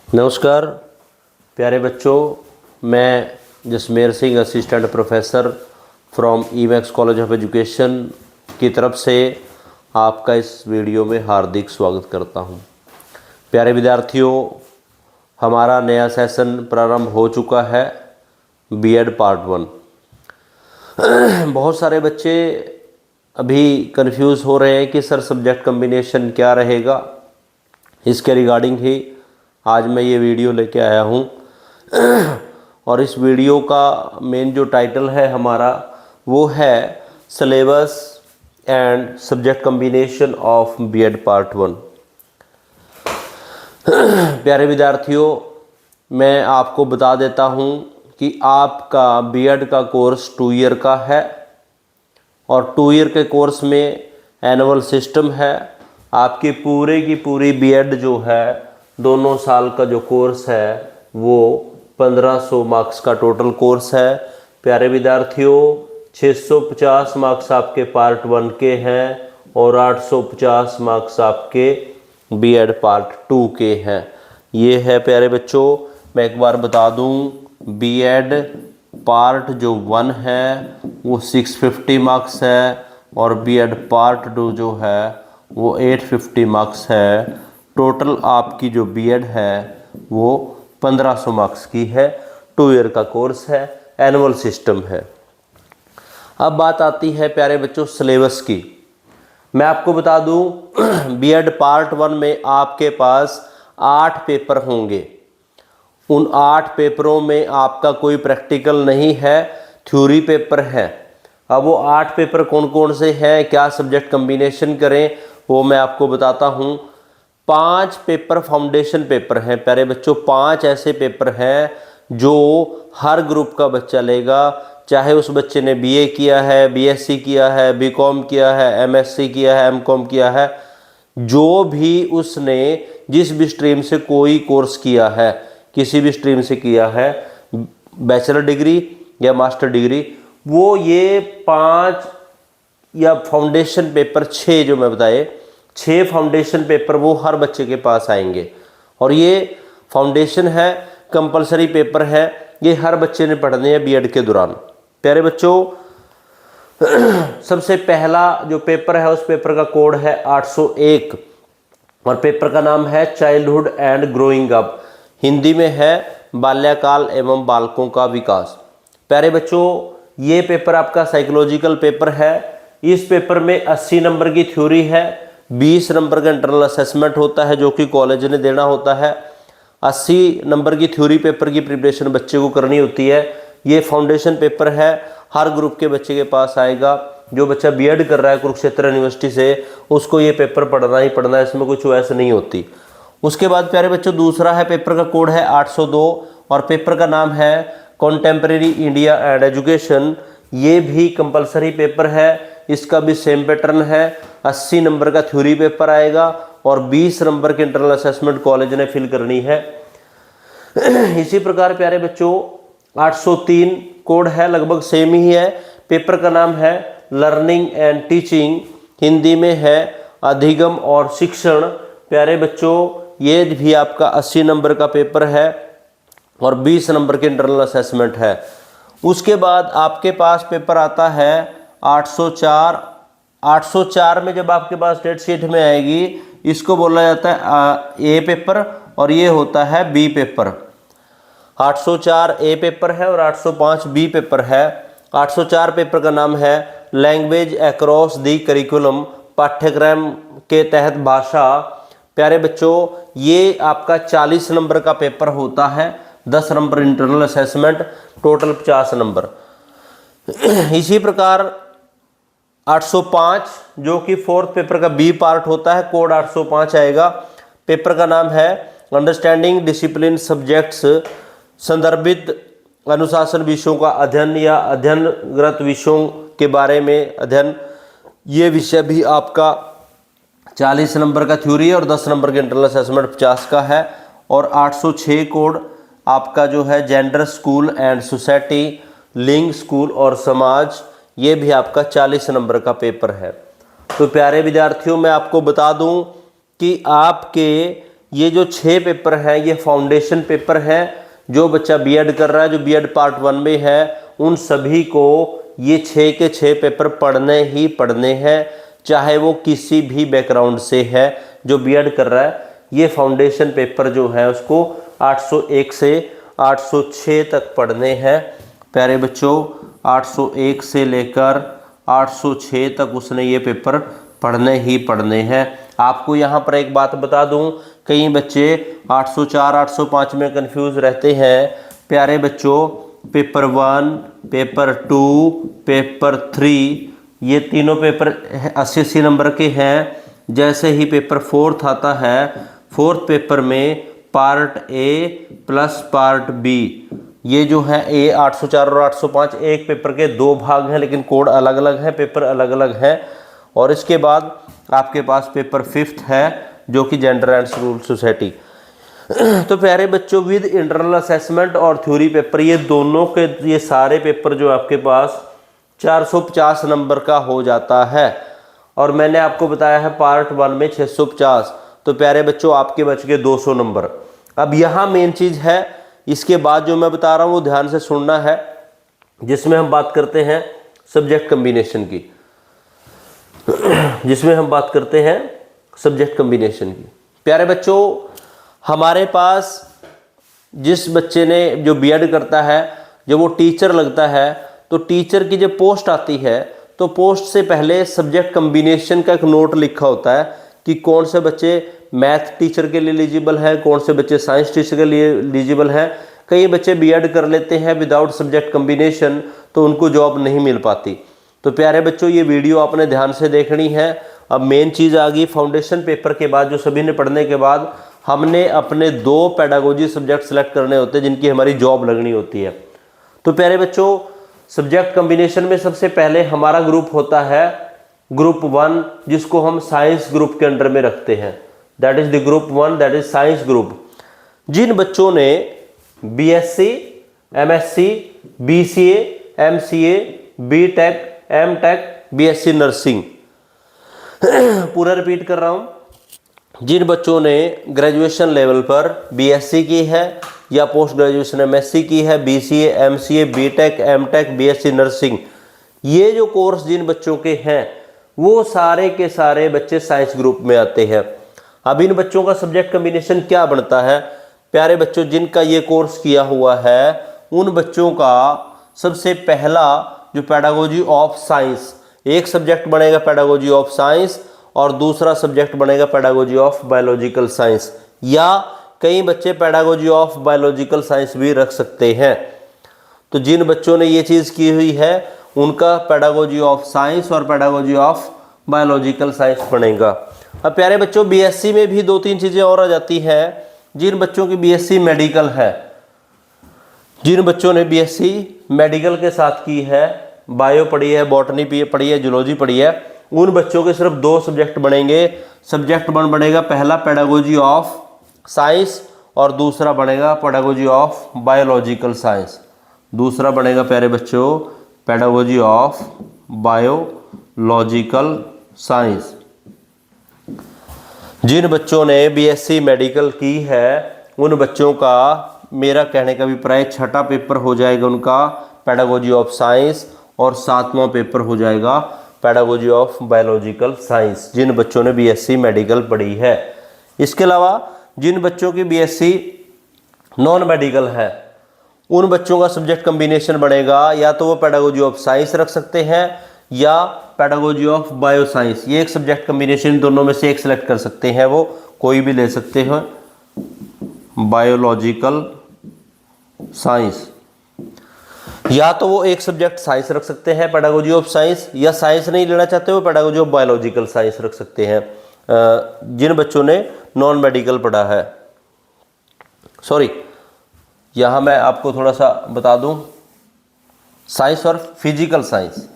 नमस्कार प्यारे बच्चों, मैं Jasmer Singh assistant professor from Emax college of education की तरफ से आपका इस वीडियो में हार्दिक स्वागत करता हूं। प्यारे विद्यार्थियों, हमारा नया सेशन प्रारंभ हो चुका है, बीएड पार्ट 1। बहुत सारे बच्चे अभी कंफ्यूज हो रहे हैं कि सर सब्जेक्ट कम्बिनेशन क्या रहेगा। इसके रिगार्डिंग ही आज मैं ये वीडियो लेके आया हूँ। और इस वीडियो का मेन जो टाइटल है हमारा वो है syllabus and subject combination of BEd part 1। प्यारे विद्यार्थियों, मैं आपको बता देता हूँ कि आपका बीएड का कोर्स 2 ईयर का है और 2 ईयर के कोर्स में एनुअल सिस्टम है। आपकी पूरे की पूरी बीएड जो है दोनों साल का जो कोर्स है वो 1500 मार्क्स का टोटल कोर्स है। प्यारे विद्यार्थियों, 650 मार्क्स आपके पार्ट 1 के हैं और 850 मार्क्स आपके बीएड पार्ट 2 के हैं। ये है प्यारे बच्चों, मैं एक बार बता दूं, बीएड पार्ट जो 1 है वो 650 मार्क्स है और बीएड पार्ट 2 जो है वो 850 मार्क्स है। टोटल आपकी जो बीएड है वो 1500 मार्क्स की है। 2 ईयर का कोर्स है, एनुअल सिस्टम है। अब बात आती है प्यारे बच्चों सिलेबस की। मैं आपको बता दूं, बीएड पार्ट 1 में आपके पास 8 पेपर होंगे। उन 8 पेपरों में आपका कोई प्रैक्टिकल नहीं है, थ्योरी पेपर है। अब वो 8 पेपर कौन कौन से हैं, क्या सब्जेक्ट कम्बिनेशन करें, वो मैं आपको बताता हूं। 5 पेपर फाउंडेशन पेपर हैं प्यारे बच्चों। 5 ऐसे पेपर हैं जो हर ग्रुप का बच्चा लेगा, चाहे उस बच्चे ने बीए किया है, बीएससी किया है, बीकॉम किया है, एमएससी किया है, एमकॉम किया है, जो भी उसने जिस भी स्ट्रीम से कोई कोर्स किया है, किसी भी स्ट्रीम से किया है, बैचलर डिग्री या मास्टर डिग्री, वो ये 5 या फाउंडेशन पेपर 6 जो मैं बताए, 6 फाउंडेशन पेपर वो हर बच्चे के पास आएंगे। और ये फाउंडेशन है, कंपलसरी पेपर है, ये हर बच्चे ने पढ़ने हैं बीएड के दौरान। प्यारे बच्चों, सबसे पहला जो पेपर है उस पेपर का कोड है 801 और पेपर का नाम है childhood and growing up. Hindi में है बाल्यकाल एवं बालकों का विकास। प्यारे बच्चों, ये पेपर आपका साइकोलॉजिकल पेपर है। इस पेपर में 80 नंबर की थ्योरी है, 20 नंबर का इंटरनल असेसमेंट होता है जो कि कॉलेज ने देना होता है। 80 नंबर की थ्योरी पेपर की प्रिपरेशन बच्चे को करनी होती है। ये फाउंडेशन पेपर है, हर ग्रुप के बच्चे के पास आएगा। जो बच्चा बीएड कर रहा है कुरुक्षेत्र यूनिवर्सिटी से, उसको ये पेपर पढ़ना ही पढ़ना है, इसमें कोई चॉइस नहीं होती। उसके बाद प्यारे बच्चों दूसरा है, पेपर का कोड है 802 और पेपर का नाम है कॉन्टेम्परेरी इंडिया एंड एजुकेशन। ये भी कंपलसरी पेपर है, इसका भी सेम पैटर्न है। 80 नंबर का थ्योरी पेपर आएगा और 20 नंबर की इंटरनल असेसमेंट कॉलेज ने फिल करनी है। इसी प्रकार प्यारे बच्चों 803 कोड है, लगभग सेम ही है। पेपर का नाम है लर्निंग एंड टीचिंग, हिंदी में है अधिगम और शिक्षण। प्यारे बच्चों, ये भी आपका 80 नंबर का पेपर है और 20 नंबर की इंटरनल असेसमेंट है। उसके बाद आपके पास पेपर आता है 804। 804 में जब आपके पास डेट शीट में आएगी, इसको बोला जाता है ए पेपर और ये होता है बी पेपर। 804 ए पेपर है और 805 बी पेपर है। 804 पेपर का नाम है लैंग्वेज अक्रॉस दी करिकुलम, पाठ्यक्रम के तहत भाषा। प्यारे बच्चों, ये आपका 40 नंबर का पेपर होता है, 10 number internal assessment, total 50 number. इसी प्रकार 805 जो कि 4th पेपर का बी पार्ट होता है, कोड 805 आएगा। पेपर का नाम है अंडरस्टैंडिंग डिसिप्लिन सब्जेक्ट्स, संदर्भित अनुशासन विषयों का अध्ययन या अध्ययनगत विषयों के बारे में अध्ययन। ये विषय भी आपका 40 नंबर का थ्योरी और 10 नंबर के इंटरनल असेसमेंट 50 का है। और 806 कोड आपका जो है जेंडर स्कूल एंड सोसाइटी, लिंग स्कूल और समाज, ये भी आपका 40 नंबर का पेपर है। तो प्यारे विद्यार्थियों, मैं आपको बता दूं कि आपके ये जो 6 पेपर हैं ये फाउंडेशन पेपर हैं। जो बच्चा बीएड कर रहा है, जो बीएड पार्ट 1 में है, उन सभी को ये 6 के 6 पेपर पढ़ने ही पढ़ने हैं, चाहे वो किसी भी बैकग्राउंड से है। जो बीएड कर रहा है ये फाउंडेशन पेपर जो है उसको 801 से 806 तक पढ़ने हैं। प्यारे बच्चों, 801 से लेकर 806 तक उसने ये पेपर पढ़ने ही पढ़ने हैं। आपको यहाँ पर एक बात बता दूँ, कई बच्चे 804, 805 में कंफ्यूज रहते हैं। प्यारे बच्चों, पेपर 1, पेपर 2, पेपर 3, ये तीनों पेपर 80-80 नंबर के हैं। जैसे ही पेपर 4 आता है, 4th पेपर में part A plus part B, ये जो है ए 804 और 805 एक पेपर के 2 भाग हैं, लेकिन कोड अलग अलग है, पेपर अलग अलग हैं। और इसके बाद आपके पास पेपर 5th है जो कि जेंडर एंड रूल सोसाइटी। तो प्यारे बच्चों, विद इंटरनल असेसमेंट और थ्योरी पेपर, ये दोनों के ये सारे पेपर जो आपके पास 450 नंबर का हो जाता है। और मैंने आपको बताया है पार्ट 1 में 650। तो प्यारे बच्चों, आपके बच गए 200 नंबर। अब यहाँ मेन चीज़ है, इसके बाद जो मैं बता रहा हूँ वो ध्यान से सुनना है, जिसमें हम बात करते हैं सब्जेक्ट कम्बिनेशन की। जिसमें हम बात करते हैं सब्जेक्ट कम्बिनेशन की। प्यारे बच्चों, हमारे पास जिस बच्चे ने जो बीएड करता है, जब वो टीचर लगता है, तो टीचर की जब पोस्ट आती है तो पोस्ट से पहले सब्जेक्ट कम्बिनेशन का एक नोट लिखा होता है कि कौन से बच्चे मैथ टीचर के लिए एलिजिबल है, कौन से बच्चे साइंस टीचर के लिए एलिजिबल हैं। कई बच्चे बीएड कर लेते हैं विदाउट सब्जेक्ट कम्बिनेशन, तो उनको जॉब नहीं मिल पाती। तो प्यारे बच्चों, ये वीडियो आपने ध्यान से देखनी है। अब मेन चीज़ आ गई, फाउंडेशन पेपर के बाद जो सभी ने पढ़ने के बाद हमने अपने 2 पेडागोजी सब्जेक्ट सेलेक्ट करने होते हैं जिनकी हमारी जॉब लगनी होती है। तो प्यारे बच्चों, सब्जेक्ट कम्बिनेशन में सबसे पहले हमारा ग्रुप होता है ग्रुप 1, जिसको हम साइंस ग्रुप के अंडर में रखते हैं। That is the group 1, that is science group. जिन बच्चों ने BSc, MSc, BCA, MCA, BTech, MTech, BSc nursing, पूरा रिपीट कर रहा हूं, जिन बच्चों ने ग्रेजुएशन लेवल पर बीएससी की है या पोस्ट ग्रेजुएशन एमएससी की है, BCA, MCA, BTech, MTech, BSc nursing, ये जो कोर्स जिन बच्चों के हैं वो सारे के सारे बच्चे साइंस ग्रुप में आते हैं। अब इन बच्चों का सब्जेक्ट कम्बिनेशन क्या बनता है? प्यारे बच्चों, जिनका ये कोर्स किया हुआ है उन बच्चों का सबसे पहला जो पेडागोजी ऑफ साइंस, एक सब्जेक्ट बनेगा पेडागोजी ऑफ साइंस और दूसरा सब्जेक्ट बनेगा पेडागोजी ऑफ बायोलॉजिकल साइंस, या कई बच्चे पेडागोजी ऑफ बायोलॉजिकल साइंस भी रख सकते हैं। तो जिन बच्चों ने ये चीज़ की हुई है उनका पेडागोजी ऑफ साइंस और पेडागोजी ऑफ बायोलॉजिकल साइंस बनेगा। अब प्यारे बच्चों, बीएससी में भी 2-3 चीज़ें और आ जाती हैं। जिन बच्चों की बीएससी मेडिकल है, जिन बच्चों ने बीएससी मेडिकल के साथ की है, बायो पढ़ी है, बॉटनी पढ़ी है, जूलॉजी पढ़ी है, उन बच्चों के सिर्फ 2 सब्जेक्ट बनेंगे। सब्जेक्ट बनेगा पहला पेडागोजी ऑफ साइंस और दूसरा बनेगा पेडागोजी ऑफ बायोलॉजिकल साइंस। दूसरा बनेगा प्यारे बच्चों पेडागोजी ऑफ बायोलॉजिकल साइंस। जिन बच्चों ने बीएससी मेडिकल की है उन बच्चों का, मेरा कहने का अभिप्राय, 6ठा पेपर हो जाएगा उनका पेडागोजी ऑफ साइंस और 7वां पेपर हो जाएगा पेडागोजी ऑफ बायोलॉजिकल साइंस, जिन बच्चों ने बीएससी मेडिकल पढ़ी है। इसके अलावा जिन बच्चों की बीएससी नॉन मेडिकल है उन बच्चों का सब्जेक्ट कम्बिनेशन बनेगा, या तो वो पेडागोजी ऑफ साइंस रख सकते हैं या पेडागोजी ऑफ बायो साइंस। ये एक सब्जेक्ट कम्बिनेशन दोनों में से एक सेलेक्ट कर सकते हैं, वो कोई भी ले सकते हैं। बायोलॉजिकल साइंस, या तो वो एक सब्जेक्ट साइंस रख सकते हैं पेडागोजी ऑफ साइंस, या साइंस नहीं लेना चाहते वो पेडागोजी ऑफ बायोलॉजिकल साइंस रख सकते हैं। जिन बच्चों ने नॉन मेडिकल पढ़ा है, सॉरी यहाँ मैं आपको थोड़ा सा बता दूं, साइंस और physical science,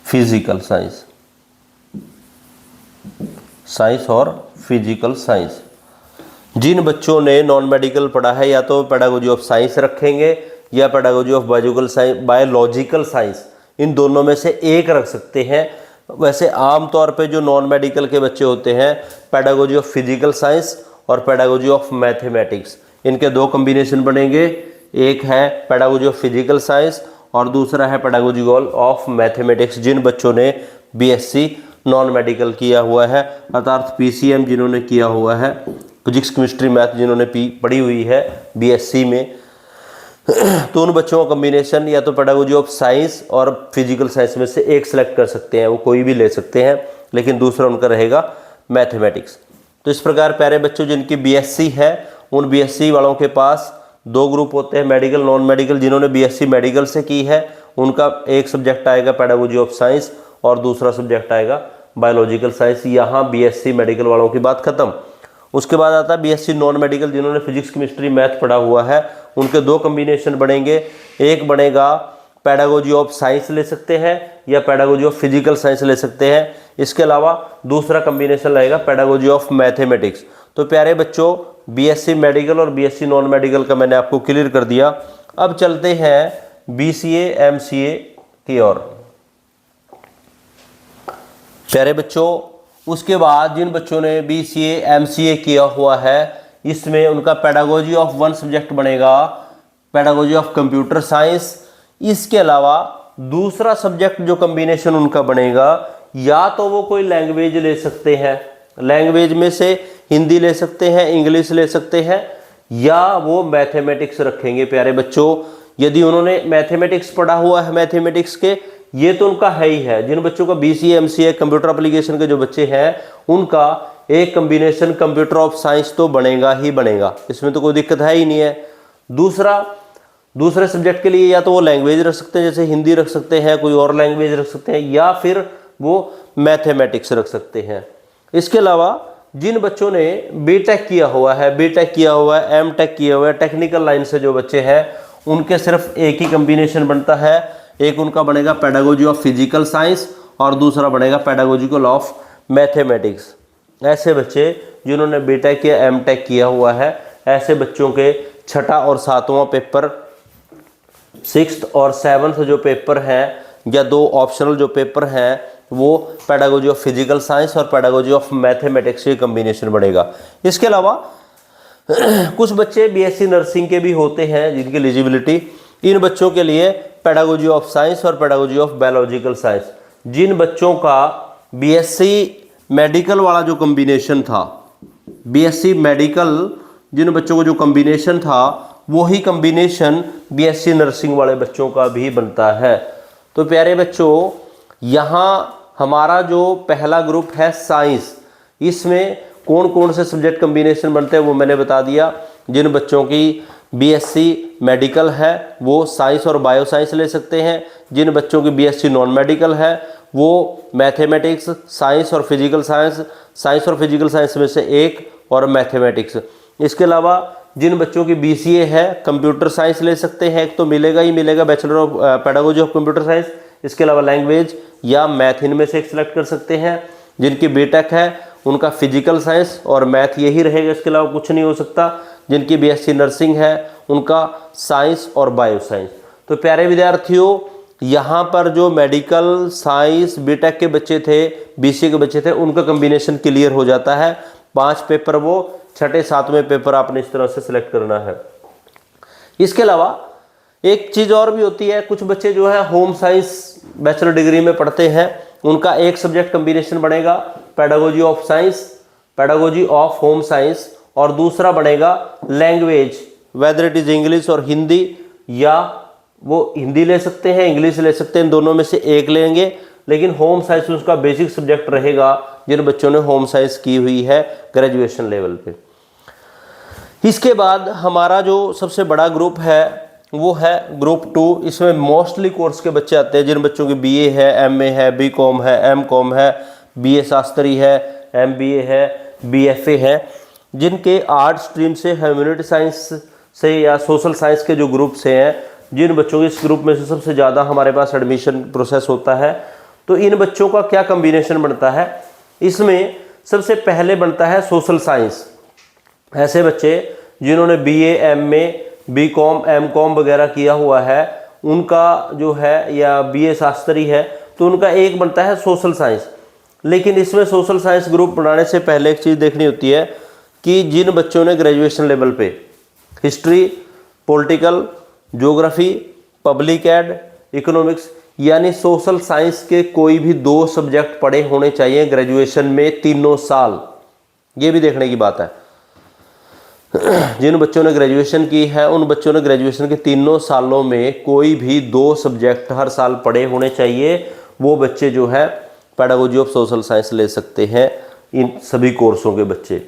physical science, science और फिजिकल साइंस। जिन बच्चों ने नॉन मेडिकल पढ़ा है या तो पेडागोजी ऑफ साइंस रखेंगे या पेडागोजी ऑफ बायोलॉजिकल साइंस, इन दोनों में से एक रख सकते हैं। वैसे आम तौर पे जो नॉन मेडिकल के बच्चे होते हैं, पेडागोजी ऑफ फिजिकल साइंस और पेडागोजी ऑफ मैथमेटिक्स, इनके दो कॉम्बिनेशन बनेंगे। एक है पेडागोजी ऑफ फिजिकल साइंस और दूसरा है पेडागोजी ऑफ मैथमेटिक्स। जिन बच्चों ने बीएससी नॉन मेडिकल किया हुआ है, अर्थात पीसीएम जिन्होंने किया हुआ है, फिजिक्स केमिस्ट्री मैथ जिन्होंने पढ़ी हुई है बीएससी में, तो उन बच्चों का कॉम्बिनेशन या तो पेडागोजी ऑफ साइंस और फिजिकल साइंस में से एक सेलेक्ट कर सकते हैं, वो कोई भी ले सकते हैं, लेकिन दूसरा उनका रहेगा मैथमेटिक्स। तो इस प्रकार प्यारे बच्चों, जिनकी बीएससी है उन बीएससी वालों के पास दो ग्रुप होते हैं, मेडिकल नॉन मेडिकल। जिन्होंने बीएससी मेडिकल से की है उनका एक सब्जेक्ट आएगा पेडागोजी ऑफ साइंस और दूसरा सब्जेक्ट आएगा बायोलॉजिकल साइंस। यहाँ बीएससी मेडिकल वालों की बात खत्म। उसके बाद आता है बीएससी नॉन मेडिकल, जिन्होंने फिजिक्स केमिस्ट्री मैथ पढ़ा हुआ है, उनके दो कॉम्बिनेशन बनेंगे। एक बनेगा पेडागोजी ऑफ साइंस ले सकते हैं या पेडागोजी ऑफ फिजिकल साइंस ले सकते हैं। इसके अलावा दूसरा कॉम्बिनेशन रहेगा पेडागोजी ऑफ मैथमेटिक्स। तो प्यारे बच्चों, बीएससी मेडिकल और बीएससी नॉन मेडिकल का मैंने आपको क्लियर कर दिया। अब चलते हैं बीसीए एमसीए की ओर। प्यारे बच्चों, उसके बाद जिन बच्चों ने बीसीए एमसीए किया हुआ है, इसमें उनका पेडागोजी ऑफ वन सब्जेक्ट बनेगा पेडागोजी ऑफ कंप्यूटर साइंस। इसके अलावा दूसरा सब्जेक्ट जो कॉम्बिनेशन उनका बनेगा, या तो वो कोई लैंग्वेज ले सकते हैं, लैंग्वेज में से हिंदी ले सकते हैं, इंग्लिश ले सकते हैं, या वो मैथमेटिक्स रखेंगे। प्यारे बच्चों, यदि उन्होंने मैथमेटिक्स पढ़ा हुआ है, मैथमेटिक्स के ये तो उनका है ही है। जिन बच्चों का बीसीए एमसीए कंप्यूटर एप्लीकेशन के जो बच्चे हैं, उनका एक कॉम्बिनेशन कंप्यूटर ऑफ साइंस तो बनेगा ही बनेगा, इसमें तो कोई दिक्कत है ही नहीं है। दूसरे सब्जेक्ट के लिए या तो वो लैंग्वेज रख सकते हैं, जैसे हिंदी रख सकते हैं, कोई और लैंग्वेज रख सकते हैं, या फिर वो मैथमेटिक्स रख सकते हैं। इसके अलावा जिन बच्चों ने बीटेक किया हुआ है, बीटेक किया हुआ है, एमटेक किया हुआ है, टेक्निकल लाइन से जो बच्चे हैं, उनके सिर्फ एक ही कॉम्बिनेशन बनता है। एक उनका बनेगा पेडागोजी ऑफ फिजिकल साइंस और दूसरा बनेगा पेडागोजिकल ऑफ मैथमेटिक्स। ऐसे बच्चे जिन्होंने बीटेक या एमटेक किया हुआ है, ऐसे बच्चों के छठा और सातवां पेपर, सिक्स्थ और सेवन्थ जो पेपर हैं, या दो ऑप्शनल जो पेपर हैं, वो पेडागोजी ऑफ फिजिकल साइंस और पेडागोजी ऑफ मैथमेटिक्स के कॉम्बिनेशन बनेगा। इसके अलावा कुछ बच्चे बीएससी नर्सिंग के भी होते हैं जिनकी एलिजिबिलिटी, इन बच्चों के लिए पेडागोजी ऑफ साइंस और पेडागोजी ऑफ बायोलॉजिकल साइंस। जिन बच्चों का बीएससी मेडिकल वाला जो कॉम्बिनेशन था, बीएससी मेडिकल जिन बच्चों को जो कॉम्बिनेशन था, वही कॉम्बिनेशन बीएससी नर्सिंग वाले बच्चों का भी बनता है। तो प्यारे बच्चों, यहाँ हमारा जो पहला ग्रुप है साइंस, इसमें कौन कौन से सब्जेक्ट कॉम्बिनेशन बनते हैं वो मैंने बता दिया। जिन बच्चों की बीएससी मेडिकल है वो साइंस और बायो साइंस ले सकते हैं। जिन बच्चों की बीएससी नॉन मेडिकल है वो मैथमेटिक्स, साइंस और फिजिकल साइंस, साइंस और फिजिकल साइंस में से एक, और मैथमेटिक्स। इसके अलावा जिन बच्चों की बीसीए है, कंप्यूटर साइंस ले सकते हैं, एक तो मिलेगा ही मिलेगा, bachelor of pedagogy of computer science. इसके अलावा लैंग्वेज या मैथ, इनमें से एक सिलेक्ट कर सकते हैं। जिनकी बीटेक है उनका फिजिकल साइंस और मैथ यही रहेगा, इसके अलावा कुछ नहीं हो सकता। जिनकी बीएससी नर्सिंग है उनका साइंस और बायो साइंस। तो प्यारे विद्यार्थियों, यहाँ पर जो मेडिकल, साइंस, बीटेक के बच्चे थे, बीसीए के बच्चे थे, उनका कॉम्बिनेशन क्लियर हो जाता है। 5 पेपर वो छठे सातवें पेपर आपने इस तरह से सिलेक्ट करना है। इसके अलावा एक चीज़ और भी होती है, कुछ बच्चे जो है होम साइंस बैचलर डिग्री में पढ़ते हैं, उनका एक सब्जेक्ट कॉम्बिनेशन बनेगा pedagogy of science, pedagogy of home science, और दूसरा बनेगा language, whether it is English और हिंदी, या वो हिंदी ले सकते हैं, इंग्लिश ले सकते हैं, दोनों में से एक लेंगे। लेकिन होम साइंस उसका बेसिक सब्जेक्ट रहेगा जिन बच्चों ने होम साइंस की हुई है ग्रेजुएशन लेवल पे। इसके बाद हमारा जो सबसे बड़ा ग्रुप है वो है ग्रुप 2। इसमें मोस्टली कोर्स के बच्चे आते हैं। जिन बच्चों की बीए है, एमए है, बीकॉम है, एमकॉम है, बीए शास्त्री है, एमबीए है, बीएफए है, जिनके आर्ट स्ट्रीम से, ह्यूमैनिटी साइंस से या सोशल साइंस के जो ग्रुप से हैं, जिन बच्चों के इस ग्रुप में से सबसे ज़्यादा हमारे पास एडमिशन प्रोसेस होता है। तो इन बच्चों का क्या कॉम्बिनेशन बनता है, इसमें सबसे पहले बनता है सोशल साइंस। ऐसे बच्चे जिन्होंने बीए, एमए, बीकॉम, एमकॉम वगैरह किया हुआ है, उनका जो है, या बीए शास्त्री है, तो उनका एक बनता है सोशल साइंस। लेकिन इसमें सोशल साइंस ग्रुप बनाने से पहले एक चीज़ देखनी होती है कि जिन बच्चों ने ग्रेजुएशन लेवल पे history, political, geography, public ad, economics यानी सोशल साइंस के कोई भी 2 सब्जेक्ट पढ़े होने चाहिए ग्रेजुएशन में तीनों साल। ये भी देखने की बात है। जिन बच्चों ने ग्रेजुएशन की है उन बच्चों ने ग्रेजुएशन के तीनों सालों में कोई भी 2 सब्जेक्ट हर साल पढ़े होने चाहिए। वो बच्चे जो है पेडागोजी ऑफ सोशल साइंस ले सकते हैं, इन सभी कोर्सों के बच्चे।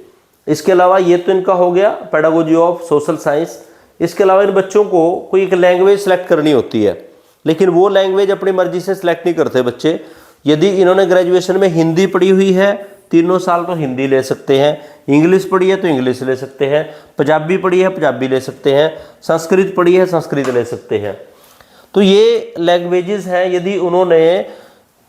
इसके अलावा ये तो इनका हो गया पेडागोजी ऑफ सोशल साइंस। इसके अलावा इन बच्चों को कोई एक लैंग्वेज सेलेक्ट करनी होती है, लेकिन वो लैंग्वेज अपनी मर्जी से सिलेक्ट नहीं करते बच्चे। यदि इन्होंने ग्रेजुएशन में हिंदी पढ़ी हुई है तीनों साल तो हिंदी ले सकते हैं, इंग्लिश पढ़ी है तो इंग्लिश ले सकते हैं, पंजाबी पढ़ी है पंजाबी ले सकते हैं, संस्कृत पढ़ी है संस्कृत ले सकते हैं। तो ये लैंग्वेजेस हैं। यदि उन्होंने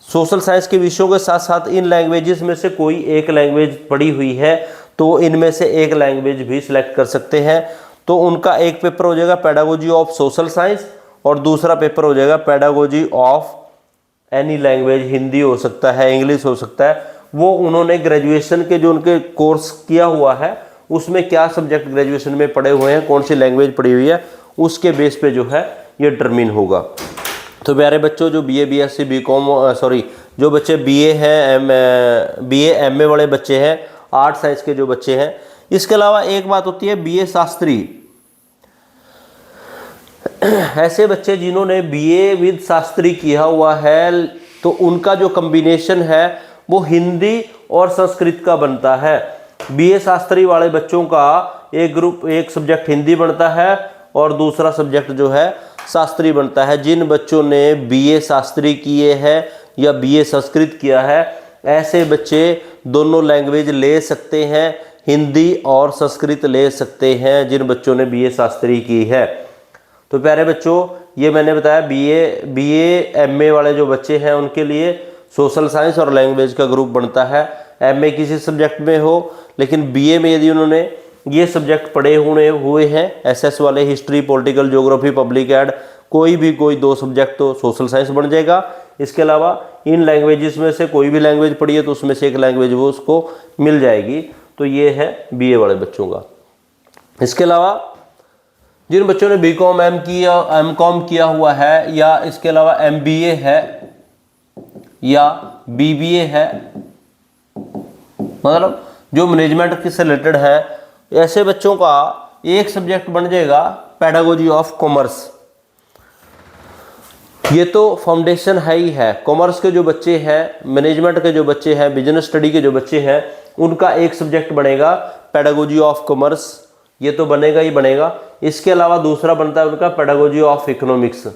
सोशल साइंस के विषयों के साथ साथ इन लैंग्वेजेस में से कोई एक लैंग्वेज पढ़ी हुई है तो इनमें से एक लैंग्वेज भी सिलेक्ट कर सकते हैं। तो उनका एक पेपर हो जाएगा पेडागोजी ऑफ सोशल साइंस और दूसरा पेपर हो जाएगा pedagogy of any language. Hindi हो सकता है, इंग्लिश हो सकता है। वो उन्होंने ग्रेजुएशन के जो उनके कोर्स किया हुआ है उसमें क्या सब्जेक्ट ग्रेजुएशन में पढ़े हुए हैं, कौन सी लैंग्वेज पढ़ी हुई है, उसके बेस पे जो है ये डिटरमिन होगा। तो प्यारे बच्चों, जो बीए, बीएससी, बीकॉम जो बच्चे बीए हैं, बीए एमए वाले बच्चे हैं, आर्ट साइंस के जो बच्चे हैं। इसके अलावा एक बात होती है बीए शास्त्री। ऐसे बच्चे जिन्होंने बीए विद शास्त्री किया हुआ है तो उनका जो कॉम्बिनेशन है वो हिंदी और संस्कृत का बनता है। बीए शास्त्री वाले बच्चों का एक सब्जेक्ट हिंदी बनता है और दूसरा सब्जेक्ट जो है शास्त्री बनता है। जिन बच्चों ने बीए शास्त्री किए हैं या बीए संस्कृत किया है ऐसे बच्चे दोनों लैंग्वेज ले सकते हैं, हिंदी और संस्कृत ले सकते हैं जिन बच्चों ने बीए शास्त्री की है। तो प्यारे बच्चों, ये मैंने बताया बीए एमए वाले जो बच्चे हैं उनके लिए सोशल साइंस और लैंग्वेज का ग्रुप बनता है। एमए किसी सब्जेक्ट में हो, लेकिन बीए में यदि उन्होंने ये सब्जेक्ट पढ़े हुए हैं एसएस वाले, history, political, geography, public ad, कोई 2 सब्जेक्ट तो सोशल साइंस बन जाएगा। इसके अलावा इन लैंग्वेजेस में से कोई भी लैंग्वेज पढ़ी है तो उसमें से एक लैंग्वेज वो उसको मिल जाएगी। तो ये है बीए वाले बच्चों का। इसके अलावा जिन बच्चों ने बीकॉम एमकॉम किया हुआ है या इसके अलावा एमबीए है या बीबीए है, मतलब जो मैनेजमेंट से रिलेटेड है, ऐसे बच्चों का एक सब्जेक्ट बन जाएगा पेडागोजी ऑफ कॉमर्स। ये तो फाउंडेशन है ही है। कॉमर्स के जो बच्चे हैं, मैनेजमेंट के जो बच्चे हैं, बिजनेस स्टडी के जो बच्चे हैं, उनका एक सब्जेक्ट बनेगा पेडागोजी ऑफ कॉमर्स। ये तो बनेगा ही बनेगा। इसके अलावा दूसरा बनता है उनका पेडागोजी ऑफ इकोनॉमिक्स।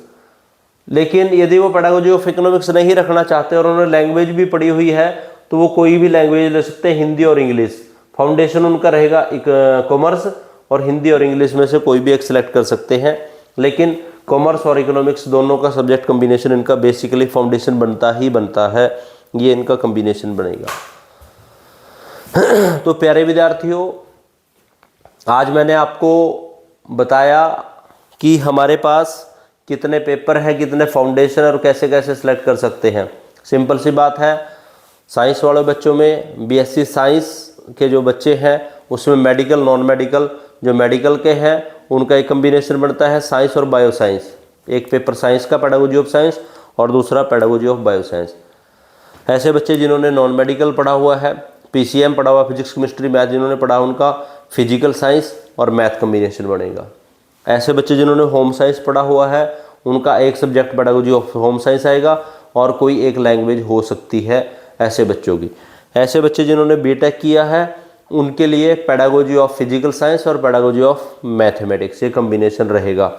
लेकिन यदि वो पेडागोजी ऑफ इकोनॉमिक्स नहीं रखना चाहते और उन्होंने लैंग्वेज भी पढ़ी हुई है तो वो कोई भी लैंग्वेज ले सकते हैं, हिंदी और इंग्लिश। फाउंडेशन उनका रहेगा कॉमर्स और हिंदी और इंग्लिश में से कोई भी एक सिलेक्ट कर सकते हैं। लेकिन कॉमर्स और इकोनॉमिक्स दोनों का सब्जेक्ट कॉम्बिनेशन इनका बेसिकली फाउंडेशन बनता ही बनता है। ये इनका कॉम्बिनेशन बनेगा। तो प्यारे विद्यार्थियों, आज मैंने आपको बताया कि हमारे पास कितने पेपर हैं, कितने फाउंडेशन और कैसे कैसे सिलेक्ट कर सकते हैं। सिंपल सी बात है। साइंस वाले बच्चों में बीएससी साइंस के जो बच्चे हैं उसमें मेडिकल, नॉन मेडिकल, जो मेडिकल के हैं उनका एक कॉम्बिनेशन बनता है साइंस और बायो साइंस। एक पेपर साइंस का पेडागोजी ऑफ साइंस और दूसरा पेडागोजी ऑफ बायो साइंस। ऐसे बच्चे जिन्होंने नॉन मेडिकल पढ़ा हुआ है, पीसीएम पढ़ा हुआ, फिजिक्स केमिस्ट्री मैथ जिन्होंने पढ़ा, उनका फिजिकल साइंस और मैथ कॉम्बिनेशन बनेगा। ऐसे बच्चे जिन्होंने होम साइंस पढ़ा हुआ है उनका एक subject pedagogy of home science आएगा और कोई एक लैंग्वेज हो सकती है ऐसे बच्चों की। ऐसे बच्चे जिन्होंने बीटेक किया है उनके लिए पेडागोजी ऑफ फिजिकल साइंस और पेडागोजी ऑफ मैथमेटिक्स ये कॉम्बिनेशन रहेगा।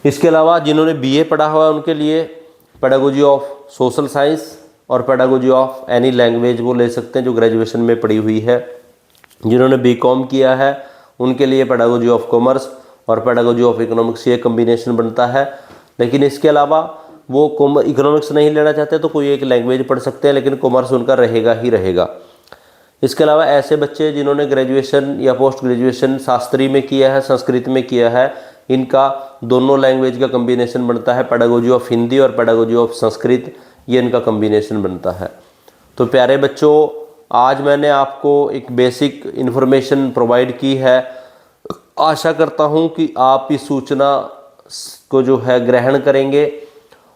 इसके अलावा जिन्होंने बीए पढ़ा हुआ है उनके लिए पेडागोजी ऑफ सोशल साइंस और पेडागोजी ऑफ एनी लैंग्वेज वो ले सकते हैं जो ग्रेजुएशन में पढ़ी हुई है। जिन्होंने बीकॉम किया है उनके लिए पेडागोजी ऑफ कॉमर्स और पेडागोजी ऑफ इकोनॉमिक्स ये कॉम्बिनेशन बनता है। लेकिन इसके अलावा वो इकोनॉमिक्स नहीं लेना चाहते तो कोई एक लैंग्वेज पढ़ सकते हैं, लेकिन कॉमर्स उनका रहेगा ही रहेगा। इसके अलावा ऐसे बच्चे जिन्होंने ग्रेजुएशन या पोस्ट ग्रेजुएशन शास्त्री में किया है, संस्कृत में किया है इनका दोनों लैंग्वेज का कम्बिनेशन बनता है, पेडागोजी ऑफ हिंदी और पेडागोजी ऑफ संस्कृत, ये इनका कम्बिनेशन बनता है। तो प्यारे बच्चों, आज मैंने आपको एक बेसिक इन्फॉर्मेशन प्रोवाइड की है। आशा करता हूँ कि आप इस सूचना को जो है ग्रहण करेंगे,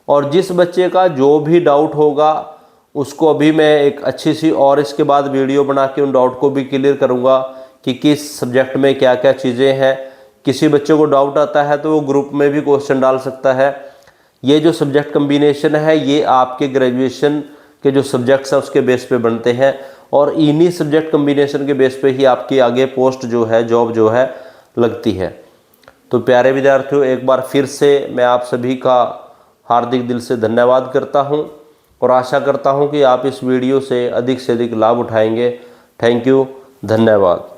और जिस बच्चे का जो भी डाउट होगा उसको अभी मैं एक अच्छी सी और इसके बाद वीडियो बना के उन डाउट को भी क्लियर करूँगा कि किस सब्जेक्ट में क्या क्या चीज़ें हैं। किसी बच्चे को डाउट आता है तो वो ग्रुप में भी क्वेश्चन डाल सकता है। ये जो सब्जेक्ट कम्बिनेशन है ये आपके ग्रेजुएशन के जो सब्जेक्ट्स हैं उसके बेस पे बनते हैं, और इन्हीं सब्जेक्ट कम्बिनेशन के बेस पे ही आपकी आगे पोस्ट जो है, जॉब जो है लगती है। तो प्यारे विद्यार्थियों, एक बार फिर से मैं आप सभी का हार्दिक दिल से धन्यवाद करता हूं, और आशा करता हूं कि आप इस वीडियो से अधिक लाभ उठाएंगे। थैंक यू, धन्यवाद।